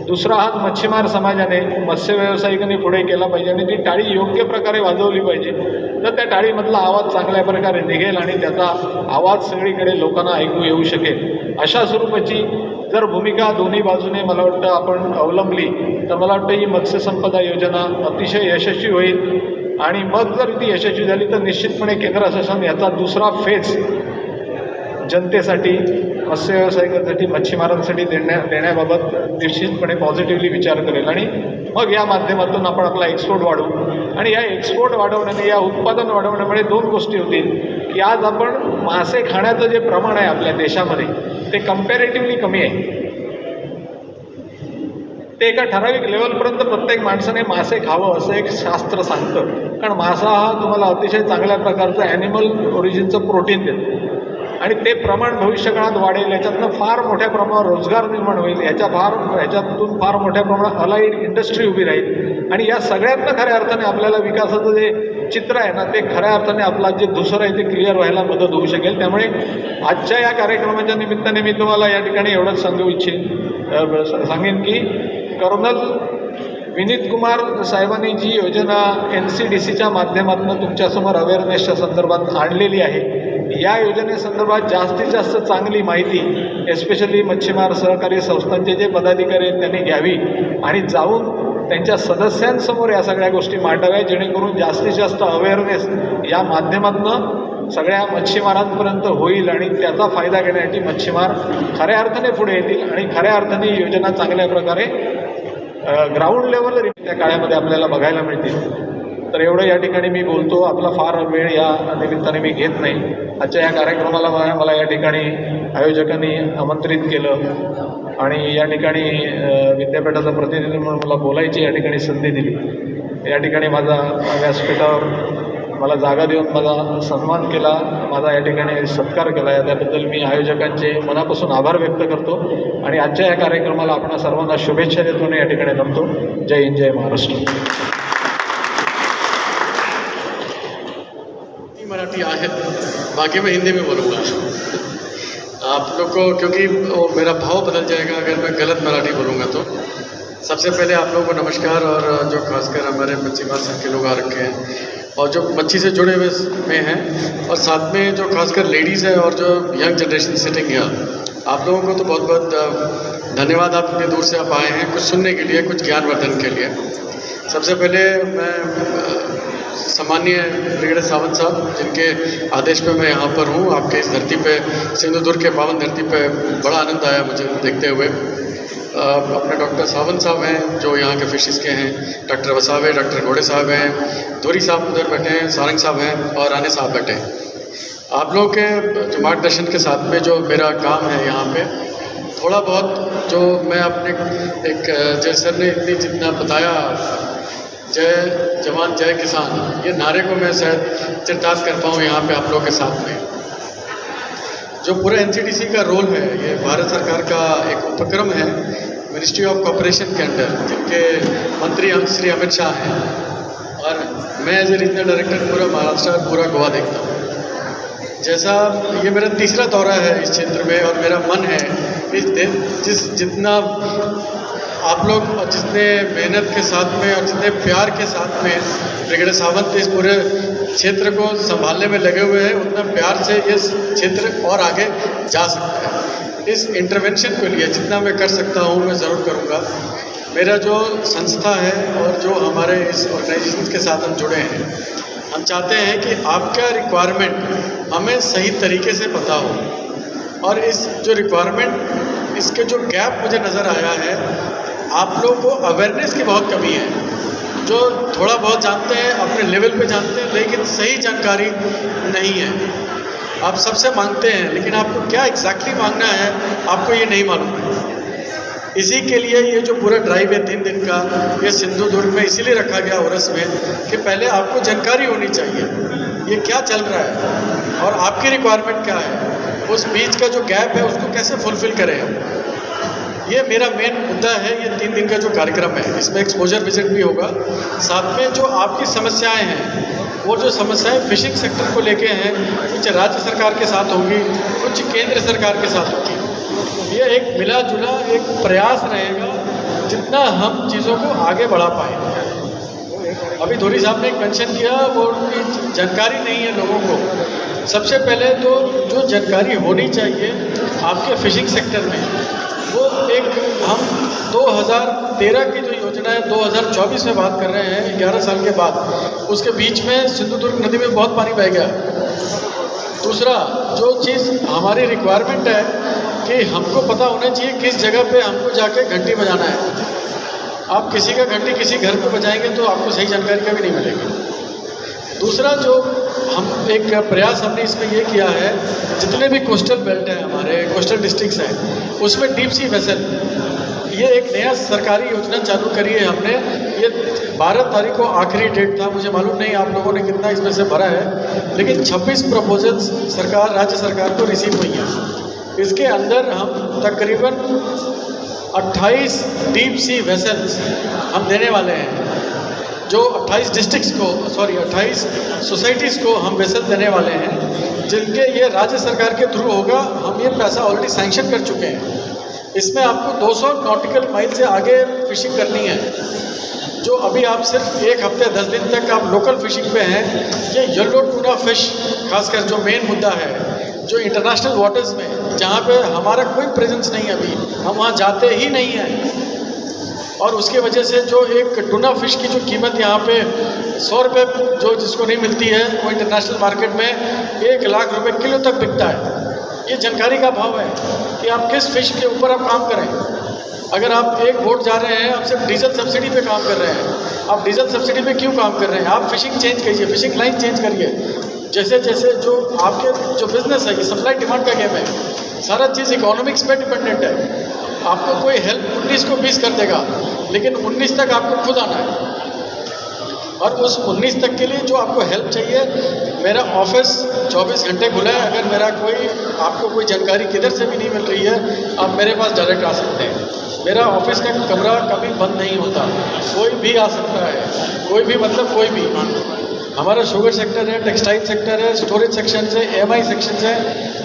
दुसरा हात मच्छीमार समाजाने, मत्स्य व्यावसायिकांनी पुढे केला पाहिजे आणि ती टाळी योग्य प्रकारे वाजवली पाहिजे. तर त्या टाळीमधला आवाज चांगल्या प्रकारे निघेल आणि त्याचा आवाज सगळीकडे लोकांना ऐकू येऊ शकेल. अशा स्वरूपाची जर भूमिका दोन्ही बाजूने मला वाटतं आपण अवलंबली तर मला वाटतं ही मत्स्यसंपदा योजना अतिशय यशस्वी होईल. आणि मग जर ती यशस्वी झाली तर निश्चितपणे केंद्र शासन याचा दुसरा फेज जनतेसाठी, मत्स्य व्यावसायिकांसाठी, मच्छीमारांसाठी देण्याबाबत निश्चितपणे पॉझिटिव्हली विचार करेल. आणि मग या माध्यमातून आपण आपला एक्सपोर्ट वाढवू. आणि या एक्सपोर्ट वाढवण्याने, या उत्पादन वाढवण्यामुळे दोन गोष्टी होतील की आज आपण मासे खाण्याचं जे प्रमाण आहे आपल्या देशामध्ये ते कम्पॅरेटिव्हली कमी आहे. ते एका ठराविक लेवलपर्यंत प्रत्येक माणसाने मासे खावं असं एक शास्त्र सांगतं. कारण मासा हा तुम्हाला अतिशय चांगल्या प्रकारचं ॲनिमल ओरिजिनचं प्रोटीन देतो आणि ते प्रमाण भविष्यकाळात वाढेल. याच्यातनं फार मोठ्या प्रमाणावर रोजगार निर्माण होईल. ह्याच्यातून फार मोठ्या प्रमाणात अलाइड इंडस्ट्री उभी राहील. आणि या सगळ्यातनं खऱ्या अर्थाने आपल्याला विकासाचं जे चित्र आहे ना ते खऱ्या अर्थाने आपला जे दुसरं आहे ते क्लिअर व्हायला मदत होऊ शकेल. त्यामुळे आजच्या या कार्यक्रमाच्या निमित्ताने मी तुम्हाला या ठिकाणी एवढंच सांगेन की कर्नल विनीत कुमार साहेबांनी जी योजना NCDCच्या माध्यमातून तुमच्यासमोर अवेअरनेसच्या संदर्भात आणलेली आहे, या योजनेसंदर्भात जास्तीत जास्त चांगली माहिती एस्पेशली मच्छीमार सहकारी संस्थांचे जे पदाधिकारी आहेत त्यांनी घ्यावी आणि जाऊन त्यांच्या सदस्यांसमोर या सगळ्या गोष्टी मांडाव्या, जेणेकरून जास्तीत जास्त अवेअरनेस या माध्यमातून सगळ्या मच्छीमारांपर्यंत होईल आणि त्याचा फायदा घेण्यासाठी मच्छीमार खऱ्या अर्थाने पुढे येतील आणि खऱ्या अर्थाने ही योजना चांगल्या प्रकारे ग्राउंड लेवलवर त्या काळामध्ये आपल्याला बघायला मिळतील. तर एवढं या ठिकाणी मी बोलतो. आपला फार वेळ या निमित्ताने मी घेत नाही. आजच्या या कार्यक्रमाला मला या ठिकाणी आयोजकांनी आमंत्रित केलं आणि या ठिकाणी विद्यापीठाचा प्रतिनिधी म्हणून मला बोलायची या ठिकाणी संधी दिली. या ठिकाणी माझा व्यासपीठावर मला जागा देऊन माझा सन्मान केला, माझा या ठिकाणी सत्कार केला. त्याबद्दल मी आयोजकांचे मनापासून आभार व्यक्त करतो आणि आजच्या या कार्यक्रमाला आपण सर्वांना शुभेच्छा देतो आणि या ठिकाणी थांबतो. जय हिंद, जय महाराष्ट्र. मराठी आहे, बाकी मैं हिंदी में बोलूँगा आप लोग को, क्योंकि वो मेरा भाव बदल जाएगा अगर मैं गलत मराठी बोलूँगा तो. सबसे पहले आप लोगों को नमस्कार. और जो खासकर हमारे मच्छीमार संघ के लोग आ रखे हैं और जो मच्छी से जुड़े हुए में हैं और साथ में जो खासकर लेडीज़ है और जो यंग जनरेशन सिटिंग है, आप लोगों को तो बहुत बहुत धन्यवाद. आप इतनी दूर से आप आए हैं कुछ सुनने के लिए, कुछ ज्ञानवर्धन के लिए. सबसे पहले मैं सम्मानीय ब्रिगेडियर सावंत साहब, जिनके आदेश पे मैं यहाँ पर हूँ, आपके इस धरती पे, सिंधुदुर्ग के पावन धरती पे बड़ा आनंद आया मुझे देखते हुए. अपने डॉक्टर सावंत साहब हैं जो यहाँ के फिशिस के हैं, डॉक्टर वसावे, डॉक्टर घोड़े साहब हैं, धोरी साहब उधर बैठे हैं, सारंग साहब हैं और राणे साहब बैठे हैं. आप लोगों के जो मार्गदर्शन के साथ में जो मेरा काम है यहाँ पे, थोड़ा बहुत जो मैं अपने एक जय सर ने इतनी जितना बताया, जय जवान जय किसान, ये नारे को मैं शायद चिरताज कर पाऊँ यहाँ पे आप लोगों के साथ में. जो पूरा NCDC का रोल है, ये भारत सरकार का एक उपक्रम है ministry of corporation K under, जिनके मंत्री श्री अमित शाह हैं और मैं एज ए रीजनल डायरेक्टर पूरा महाराष्ट्र और पूरा गोवा देखता हूँ. जैसा ये मेरा तीसरा दौरा है इस क्षेत्र में और मेरा मन है कि जितना आप लोग और जितने मेहनत के साथ में और जितने प्यार के साथ में ब्रिगेडियर सावंत इस पूरे क्षेत्र को संभालने में लगे हुए हैं, उतना प्यार से ये क्षेत्र और आगे जा सकता है. इस इंटरवेंशन के लिए जितना मैं कर सकता हूँ मैं ज़रूर करूँगा. मेरा जो संस्था है और जो हमारे इस ऑर्गेनाइजेशन के साथ हम जुड़े हैं, हम चाहते हैं कि आपका रिक्वायरमेंट हमें सही तरीके से पता हो और इस जो रिक्वायरमेंट, इसके जो गैप मुझे नज़र आया है, आप लोगों को अवेयरनेस की बहुत कमी है. जो थोड़ा बहुत जानते हैं, अपने लेवल पे जानते हैं, लेकिन सही जानकारी नहीं है। आप सबसे मांगते हैं, लेकिन आपको क्या एग्जैक्टली मांगना है आपको ये नहीं मालूम है। इसी के लिए ये जो पूरा ड्राइव है 3 दिन का, ये सिंधुदुर्ग में इसीलिए रखा गया ओरस में कि पहले आपको जानकारी होनी चाहिए ये क्या चल रहा है और आपकी रिक्वायरमेंट क्या है, उस बीच का जो गैप है उसको कैसे फुलफिल करें हम। ये मेरा मेन मुद्दा है। ये 3 दिन का जो कार्यक्रम है, इसमें एक्सपोजर विजिट भी होगा, साथ में जो आपकी समस्याएं हैं, वो जो समस्याएं फिशिंग सेक्टर को लेके हैं, कुछ राज्य सरकार के साथ होंगी, कुछ केंद्र सरकार के साथ होगी। ये एक मिला जुला एक प्रयास रहेगा जितना हम चीज़ों को आगे बढ़ा पाएंगे। अभी धोरी साहब ने एक मेंशन किया, वो उनकी जानकारी नहीं है लोगों को। सबसे पहले तो जो जानकारी होनी चाहिए आपके फिशिंग सेक्टर में, वो एक हम 2013 की जो योजना है 2024 में बात कर रहे हैं, 11 साल के बाद। उसके बीच में सिंधुदुर्ग नदी में बहुत पानी बह गया। दूसरा जो चीज़ हमारी रिक्वायरमेंट है कि हमको पता होना चाहिए किस जगह पे हमको जाके घंटी बजाना है। आप किसी का घंटी किसी घर पे बजाएंगे तो आपको सही जानकारी का भी नहीं मिलेगी। दूसरा जो हम एक प्रयास हमने इसमें ये किया है, जितने भी कोस्टल बेल्ट हैं हमारे, कोस्टल डिस्ट्रिक्ट्स हैं, उसमें डीप सी वेसल, ये एक नया सरकारी योजना चालू करी है हमने। ये 12 तारीख को आखिरी डेट था, मुझे मालूम नहीं आप लोगों ने कितना इसमें से भरा है, लेकिन 26 प्रपोजल्स सरकार राज्य सरकार को रिसीव हुई हैं। इसके अंदर हम तकरीबन 28 डीप सी वेसल्स हम देने वाले हैं, जो 28 डिस्ट्रिक्ट्स को 28 सोसाइटीज़ को हम वेसल देने वाले हैं, जिनके ये राज्य सरकार के थ्रू होगा। हम ये पैसा ऑलरेडी सैंक्शन कर चुके हैं। इसमें आपको 200 नॉटिकल माइल से आगे फिशिंग करनी है। जो अभी आप सिर्फ 1 हफ्ते 10 दिन तक आप लोकल फिशिंग पे हैं, ये येलो टूना फिश खासकर जो मेन मुद्दा है, जो इंटरनेशनल वाटर्स में जहाँ पे हमारा कोई प्रेजेंस नहीं है, अभी हम वहाँ जाते ही नहीं हैं, और उसकी वजह से जो एक टूना फिश की जो कीमत यहाँ पे 100 रुपये जो जिसको नहीं मिलती है, वो इंटरनेशनल मार्केट में 1 लाख रुपए किलो तक बिकता है। ये जानकारी का भाव है कि आप किस फिश के ऊपर आप काम करें। अगर आप एक बोट जा रहे हैं, आप सिर्फ डीजल सब्सिडी पे काम कर रहे हैं, आप डीजल सब्सिडी पे क्यों काम कर रहे हैं? आप फिशिंग चेंज कीजिए, फिशिंग लाइन चेंज करिए। जैसे जैसे जो आपके जो बिजनेस है, ये सप्लाई डिमांड का गेम है, सारा चीज़ इकोनॉमिक्स पे डिपेंडेंट है। आपको कोई हेल्प 19 को 20 कर देगा, लेकिन 19 तक आपको खुद आना है, और उस 19 तक के लिए जो आपको हेल्प चाहिए, मेरा ऑफिस 24 घंटे खुला है। अगर मेरा आपको कोई जानकारी किधर से भी नहीं मिल रही है, आप मेरे पास डायरेक्ट आ सकते हैं। मेरा ऑफिस का कमरा कभी बंद नहीं होता, कोई भी आ सकता है, कोई भी मतलब कोई भी। हमारा शुगर सेक्टर है, टेक्सटाइल सेक्टर है, स्टोरेज सेक्शन है, EMI सेक्शन है,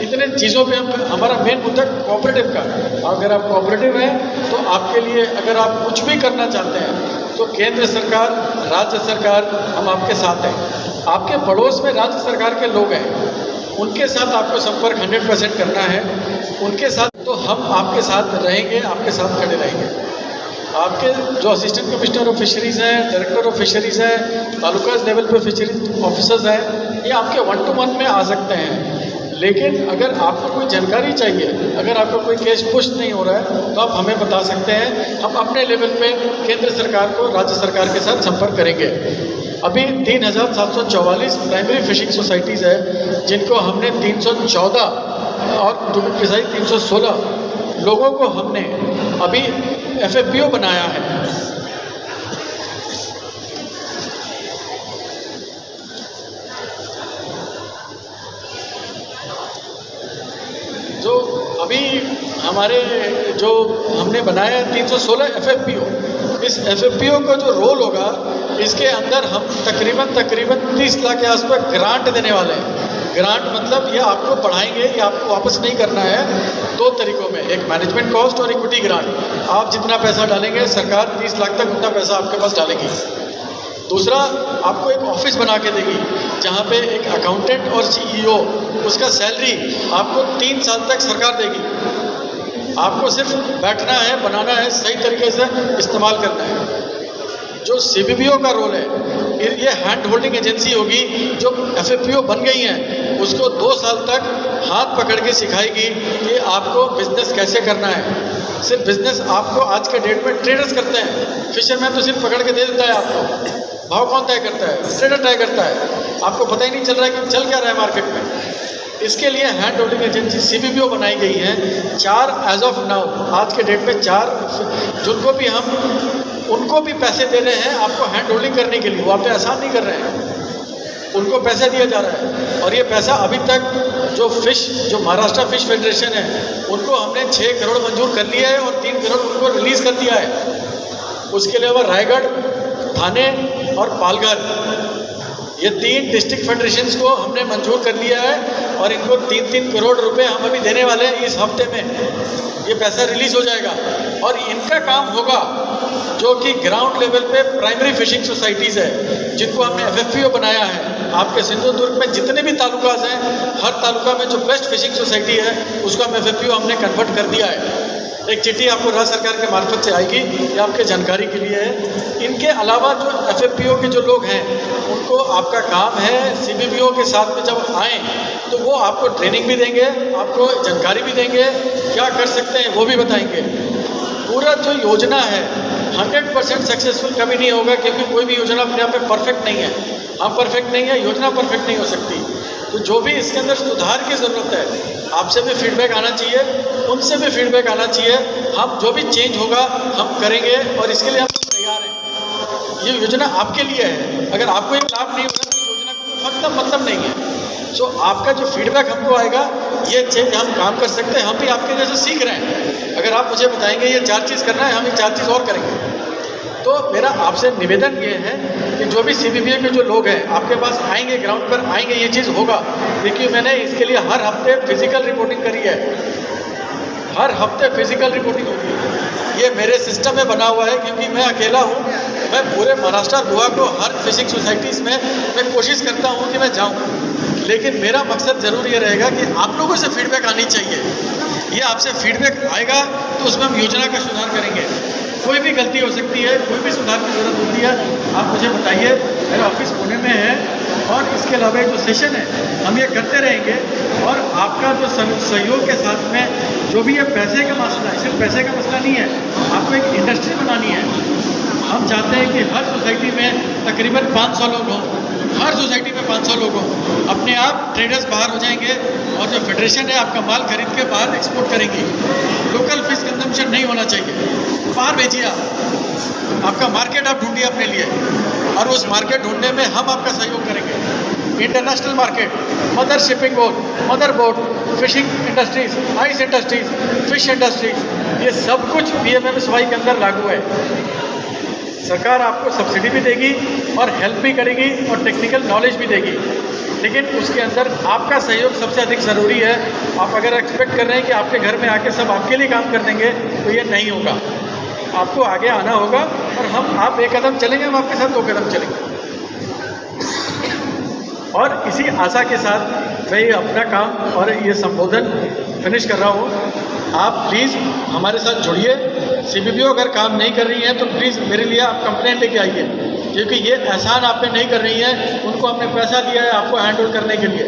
इतने चीज़ों पे हम हमारा मेन मुद्दा कोऑपरेटिव का। अगर आप कोऑपरेटिव हैं तो आपके लिए अगर आप कुछ भी करना चाहते हैं तो केंद्र सरकार, राज्य सरकार, हम आपके साथ हैं। आपके पड़ोस में राज्य सरकार के लोग हैं, उनके साथ आपको संपर्क 100% करना है। उनके साथ तो हम आपके साथ रहेंगे, आपके साथ खड़े रहेंगे। आपके जो असिस्टेंट कमिश्नर ऑफ फिशरीज़ हैं, डायरेक्टर ऑफ फिशरीज़ हैं, तालुका लेवल पे फिशरीज ऑफिसर्स हैं, ये आपके 1-to-1 में आ सकते हैं। लेकिन अगर आपको कोई जानकारी चाहिए, अगर आपका कोई केस पुश नहीं हो रहा है, तो आप हमें बता सकते हैं। हम अपने लेवल पे केंद्र सरकार को, राज्य सरकार के साथ संपर्क करेंगे। अभी 3744 प्राइमरी फिशिंग सोसाइटीज़ है, जिनको हमने 314 और टू बी प्रिसाइज 316 लोगों को हमने अभी FFPO बनाया है। जो अभी हमारे जो हमने बनाया है 316 FFPO, इस FFPO का जो रोल होगा, इसके अंदर हम तकरीबन 30 लाख के आसपास ग्रांट देने वाले हैं। ग्रांट मतलब ये आपको पढ़ाएंगे, ये आपको वापस नहीं करना है। 2 तरीकों में, एक मैनेजमेंट कॉस्ट और इक्विटी ग्रांट। आप जितना पैसा डालेंगे, सरकार 30 लाख तक उतना पैसा आपके पास डालेगी। दूसरा, आपको एक ऑफिस बना के देगी, जहाँ पे एक अकाउंटेंट और CEO, उसका सैलरी आपको 3 साल तक सरकार देगी। आपको सिर्फ बैठना है, बनाना है, सही तरीके से इस्तेमाल करना है। जो CBBO का रोल है, ये हैंड होल्डिंग एजेंसी होगी जो FFPO बन गई हैं उसको 2 साल तक हाथ पकड़ के सिखाएगी कि आपको बिजनेस कैसे करना है। सिर्फ बिजनेस आपको आज के डेट में ट्रेडर्स करते हैं, फिशरमैन तो सिर्फ पकड़ के दे देता है आपको, भाव कौन तय करता है? ट्रेडर तय करता है, आपको पता ही नहीं चल रहा है कि चल क्या रहा है मार्केट में। इसके लिए हैंड होल्डिंग एजेंसी CBPO बनाई गई है 4 एज ऑफ नाउ, आज के डेट में 4 जिनको भी हम उनको भी पैसे दे रहे हैं आपको हैंड होल्डिंग करने के लिए, वो आप पे एहसान नहीं कर रहे हैं, उनको पैसा दिया जा रहा है। और ये पैसा अभी तक जो महाराष्ट्र फिश फेडरेशन है उनको हमने 6 करोड़ मंजूर कर लिया है और 3 करोड़ उनको रिलीज़ कर दिया है। उसके अलावा रायगढ़, थाने और पालघर, ये 3 डिस्ट्रिक्ट फेडरेशंस को हमने मंजूर कर लिया है और इनको 3-3 करोड़ रुपए हम अभी देने वाले हैं। इस हफ्ते में ये पैसा रिलीज़ हो जाएगा और इनका काम होगा जो कि ग्राउंड लेवल पे प्राइमरी फिशिंग सोसाइटीज़ है जिनको हमने FFPO बनाया है। आपके सिंधुदुर्ग में जितने भी तालुकाज हैं, हर तालुका में जो बेस्ट फिशिंग सोसाइटी है उसको हम FFPO हमने कन्वर्ट कर दिया है। एक चिट्ठी आपको राज्य सरकार के मार्फत से आएगी, ये आपके जानकारी के लिए है। इनके अलावा जो FFPO के जो लोग हैं उनको आपका काम है CBPO के साथ में जब आएँ तो वो आपको ट्रेनिंग भी देंगे, आपको जानकारी भी देंगे, क्या कर सकते हैं वो भी बताएंगे। पूरा जो योजना है 100% सक्सेसफुल कभी नहीं होगा क्योंकि कोई भी योजना अपने आप में परफेक्ट नहीं है। हम परफेक्ट नहीं है, योजना परफेक्ट नहीं हो सकती। तो जो भी इसके अंदर सुधार की ज़रूरत है, आपसे भी फीडबैक आना चाहिए, उनसे भी फीडबैक आना चाहिए। हम जो भी चेंज होगा हम करेंगे और इसके लिए हम तैयार हैं। ये योजना आपके लिए है, अगर आपको एक लाभ नहीं होगा तो योजना का मतलब नहीं है। सो आपका जो फीडबैक हमको आएगा, ये चेंज हम काम कर सकते हैं। हम भी आपके जैसे सीख रहे हैं। अगर आप मुझे बताएंगे ये 4 चीज़ करना है, हम ये 4 चीज़ और करेंगे। तो मेरा आपसे निवेदन ये है कि जो भी CBPO के जो लोग हैं आपके पास आएंगे, ग्राउंड पर आएंगे, ये चीज़ होगा। देखिए मैंने इसके लिए हर हफ्ते फिजिकल रिपोर्टिंग करी है, हर हफ्ते फिजिकल रिपोर्टिंग होगी। ये मेरे सिस्टम में बना हुआ है क्योंकि मैं अकेला हूँ। मैं पूरे महाराष्ट्र गोवा को हर फिशिंग सोसाइटीज़ में मैं कोशिश करता हूँ कि मैं जाऊँ, लेकिन मेरा मकसद ज़रूर ये रहेगा कि आप लोगों से फीडबैक आनी चाहिए। ये आपसे फीडबैक आएगा तो उसमें हम योजना का सुधार करेंगे। कोई भी गलती हो सकती है, कोई भी सुधार की ज़रूरत होती है, आप मुझे बताइए। मेरा ऑफिस पुणे में है और इसके अलावा जो सेशन है हम ये करते रहेंगे। और आपका जो सहयोग के साथ में जो भी ये पैसे का मसला है, सिर्फ पैसे का मसला नहीं है, आपको एक इंडस्ट्री बनानी है। हम चाहते हैं कि हर सोसाइटी में तकरीबन 500 लोग हों, हर सोसाइटी में 500 लोग हों। अपने आप ट्रेडर्स बाहर हो जाएंगे और जो फेडरेशन है आपका माल खरीद के बाहर एक्सपोर्ट करेंगी। लोकल फिश कंजम्पशन नहीं होना चाहिए, बाहर भेजिए आप। आपका मार्केट आप ढूंढिए अपने लिए और उस मार्केट ढूंढने में हम आपका सहयोग करेंगे। International market, mother shipping boat, mother boat, fishing industries, ice industries, fish industries, ये सब कुछ PMMSY के अंदर लागू है। सरकार आपको सब्सिडी भी देगी और हेल्प भी करेगी और टेक्निकल नॉलेज भी देगी, लेकिन उसके अंदर आपका सहयोग सबसे अधिक ज़रूरी है। आप अगर एक्सपेक्ट कर रहे हैं कि आपके घर में आके सब आपके लिए काम कर देंगे तो ये नहीं होगा। आपको आगे आना होगा और आप 1 कदम चलेंगे, हम आपके साथ 2 कदम चलेंगे। और इसी आशा के साथ मैं ये अपना काम और ये संबोधन फिनिश कर रहा हूँ। आप प्लीज़ हमारे साथ जुड़िए। CBPO अगर काम नहीं कर रही है तो प्लीज़ मेरे लिए आप कंप्लेंट लेके आइए, क्योंकि ये एहसान आप पे नहीं कर रही है। उनको हमने पैसा दिया है आपको हैंड होल्ड करने के लिए,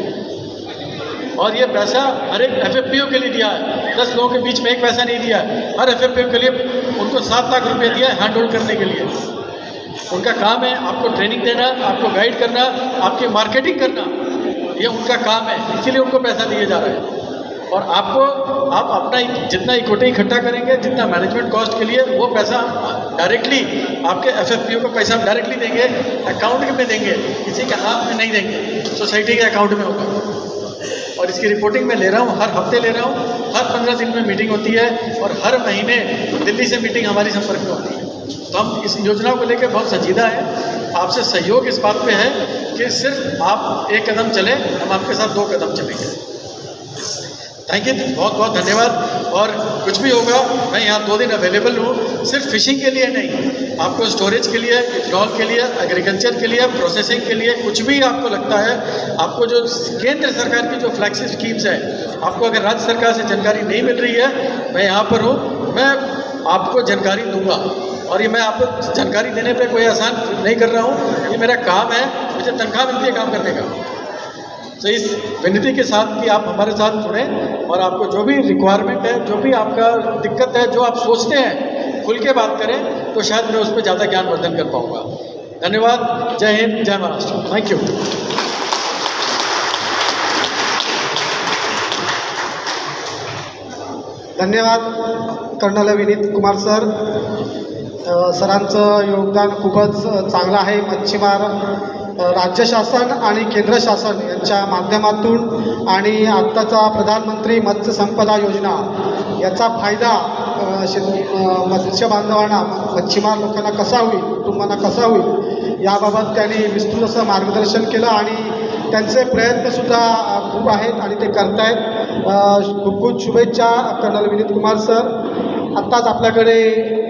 और ये पैसा हर एक FFPO के लिए दिया है। 10 लोगों के बीच में एक पैसा नहीं दिया है, हर FFPO के लिए उनको 7 लाख रुपये दिया है हैंड होल्ड करने के लिए। उनका काम है आपको ट्रेनिंग देना, आपको गाइड करना, आपकी मार्केटिंग करना, ये उनका काम है, इसीलिए उनको पैसा दिए जा रहे हैं। और आप अपना जितना इक्विटी इकट्ठा करेंगे, जितना मैनेजमेंट कॉस्ट के लिए, वो पैसा हम डायरेक्टली आपके FFPO को पैसा हम डायरेक्टली देंगे, अकाउंट में देंगे, किसी के हाथ में नहीं देंगे, सोसाइटी के अकाउंट में होगा। और इसकी रिपोर्टिंग मैं ले रहा हूँ, हर हफ्ते ले रहा हूँ, हर 15 दिन में मीटिंग होती है और हर महीने दिल्ली से मीटिंग हमारी संपर्क में होती है। तो हम इस योजना को लेकर बहुत संजीदा है। आपसे सहयोग इस बात पे है कि सिर्फ आप 1 कदम चलें, हम आपके साथ 2 कदम चलेंगे। थैंक यू, बहुत बहुत धन्यवाद। और कुछ भी होगा मैं यहाँ 2 दिन अवेलेबल हूँ, सिर्फ फिशिंग के लिए नहीं, आपको स्टोरेज के लिए, इथनॉल के लिए, एग्रीकल्चर के लिए, प्रोसेसिंग के लिए, कुछ भी आपको लगता है, आपको जो केंद्र सरकार की जो फ्लैगशिप स्कीम्स है, आपको अगर राज्य सरकार से जानकारी नहीं मिल रही है, मैं यहाँ पर हूँ, मैं आपको जानकारी दूंगा और ये मैं आपको जानकारी देने पे कोई आसान नहीं कर रहा हूँ, ये मेरा काम है, मुझे तनख्वाह मिलती है काम करने का। तो इस विनती के साथ कि आप हमारे साथ जुड़ें और आपको जो भी रिक्वायरमेंट है, जो भी आपका दिक्कत है, जो आप सोचते हैं, खुल के बात करें, तो शायद मैं उस पर ज़्यादा ज्ञानवर्धन कर पाऊँगा। धन्यवाद। जय हिंद, जय महाराष्ट्र। Thank you. धन्यवाद कर्नल विनीत कुमार सर. सरांचं योगदान खूपच चांगलं आहे. मच्छीमार राज्य शासन आणि केंद्र शासन यांच्या माध्यमातून आणि आत्ताचा प्रधानमंत्री मत्स्य संपदा योजना याचा फायदा मत्स्य बांधवांना, मच्छीमार लोकांना कसा होईल, कुटुंबांना कसा होईल याबाबत त्यांनी विस्तृत असं मार्गदर्शन केलं आणि त्यांचे प्रयत्नसुद्धा खूप आहेत आणि ते करतायत. खूप खूप शुभेच्छा कर्नल विनीत कुमार सर. आत्ताच आपल्याकडे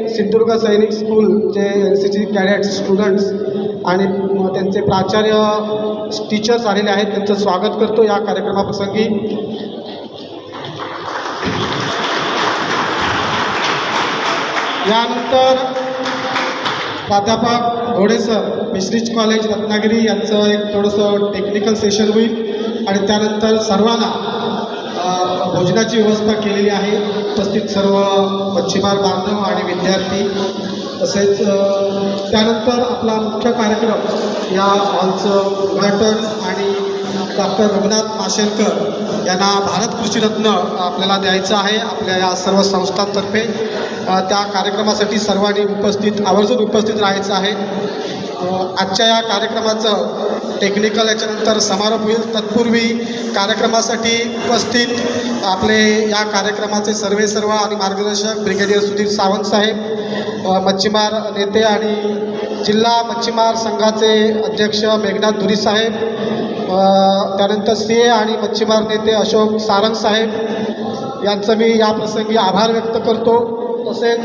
सिंधुदुर्ग सैनिक स्कूलचे NCC कॅडेट्स स्टुडंट्स आणि त्यांचे प्राचार्य टीचर्स आलेले आहेत. त्यांचं स्वागत करतो या कार्यक्रमाप्रसंगी. यानंतर प्राध्यापक घोडे सर, फिशरीज कॉलेज रत्नागिरी यांचं एक थोडंसं टेक्निकल सेशन होईल आणि त्यानंतर सर्वांना भोजनाची व्यवस्था केलेली आहे. उपस्थित सर्व मच्छीमार बांधव आणि विद्यार्थी, तसेच त्यानंतर आपला मुख्य कार्यक्रम या हॉलचं उद्घाटन आणि डॉक्टर रघुनाथ माशेलकर यांना भारत कृषीरत्न आपल्याला द्यायचं आहे आपल्या या सर्व संस्थांतर्फे. त्या कार्यक्रमासाठी सर्वांनी आवर्जून उपस्थित राहायचं आहे. आजच्या या कार्यक्रमाचं टेक्निकल याच्यानंतर समारोप होईल. तत्पूर्वी कार्यक्रमासाठी उपस्थित आपले या कार्यक्रमाचे सर्व आणि मार्गदर्शक ब्रिगेडियर सुधीर सावंत साहेब, मच्छीमार नेते आणि जिल्हा मच्छीमार संघाचे अध्यक्ष मेघनाथ धुरी साहेब, त्यानंतर CA आणि मच्छीमार नेते अशोक सारंग साहेब यांचं मी या प्रसंगी आभार व्यक्त करतो. तसेच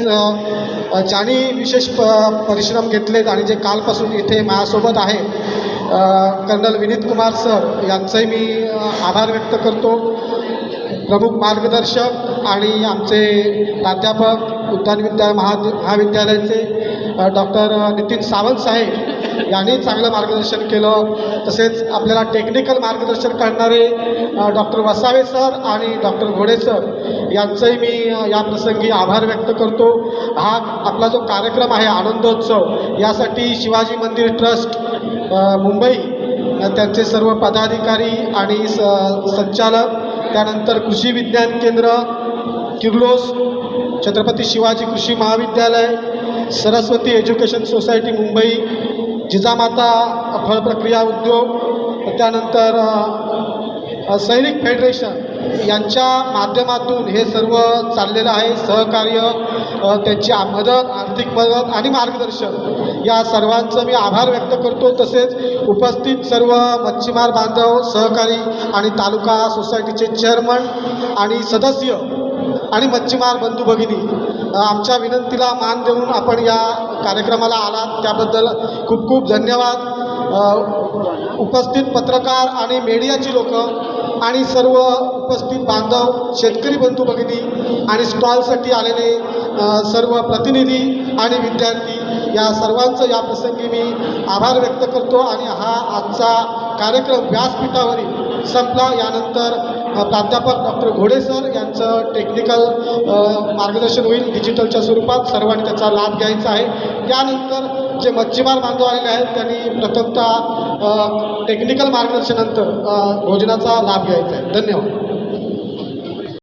ज्यांनी विशेष परिश्रम घेतलेत आणि जे कालपासून इथे माझ्यासोबत आहे कर्नल विनीत कुमार सर यांचंही मी आभार व्यक्त करतो. प्रमुख मार्गदर्शक आणि आमचे प्राध्यापक उद्यान महाविद्यालयाचे डॉक्टर नितीन सावंत साहेब यांनी चांगलं मार्गदर्शन केलं. तसेच आपल्याला टेक्निकल मार्गदर्शन करणारे डॉक्टर वसावे सर आणि डॉक्टर घोडे सर यांचंही मी या प्रसंगी आभार व्यक्त करतो. हा आपला जो कार्यक्रम आहे आनंदोत्सव, यासाठी शिवाजी मंदिर ट्रस्ट मुंबई त्यांचे सर्व पदाधिकारी आणि संचालक, त्यानंतर कृषी विज्ञान केंद्र किर्लोस, छत्रपती शिवाजी कृषी महाविद्यालय, सरस्वती एज्युकेशन सोसायटी मुंबई, जिजामाता फळ प्रक्रिया उद्योग, त्यानंतर सैनिक फेडरेशन यांच्या माध्यमातून हे सर्व चाललेलं आहे. सहकार्य, त्यांची मदत, आर्थिक मदत आणि मार्गदर्शन या सर्वांचं मी आभार व्यक्त करतो. तसेच उपस्थित सर्व मच्छीमार बांधव, सहकारी आणि तालुका सोसायटीचे चेअरमन आणि सदस्य आणि मच्छीमार बंधू भगिनी, आमच्या विनंतीला मान देऊन आपण या कार्यक्रमाला आलात त्याबद्दल खूप खूप धन्यवाद. उपस्थित पत्रकार आणि मीडियाची लोकं आणि सर्व उपस्थित बांधव, शेतकरी बंधू भगिनी आणि स्टॉलसाठी आलेले सर्व प्रतिनिधी आणि विद्यार्थी, या सर्वांचं या प्रसंगी मी आभार व्यक्त करतो. आणि हा आजचा कार्यक्रम व्यासपीठावरील संपला. यानंतर प्राध्यापक डॉक्टर घोडे सर यांचं टेक्निकल मार्गदर्शन होईल डिजिटलच्या स्वरूपात. सर्वांनी त्याचा लाभ घ्यायचा आहे. त्यानंतर जे मच्छीमार बांधव आलेले आहेत त्यांनी प्रथमतः टेक्निकल मार्गदर्शनानंतर भोजनाचा लाभ घ्यायचा आहे. धन्यवाद.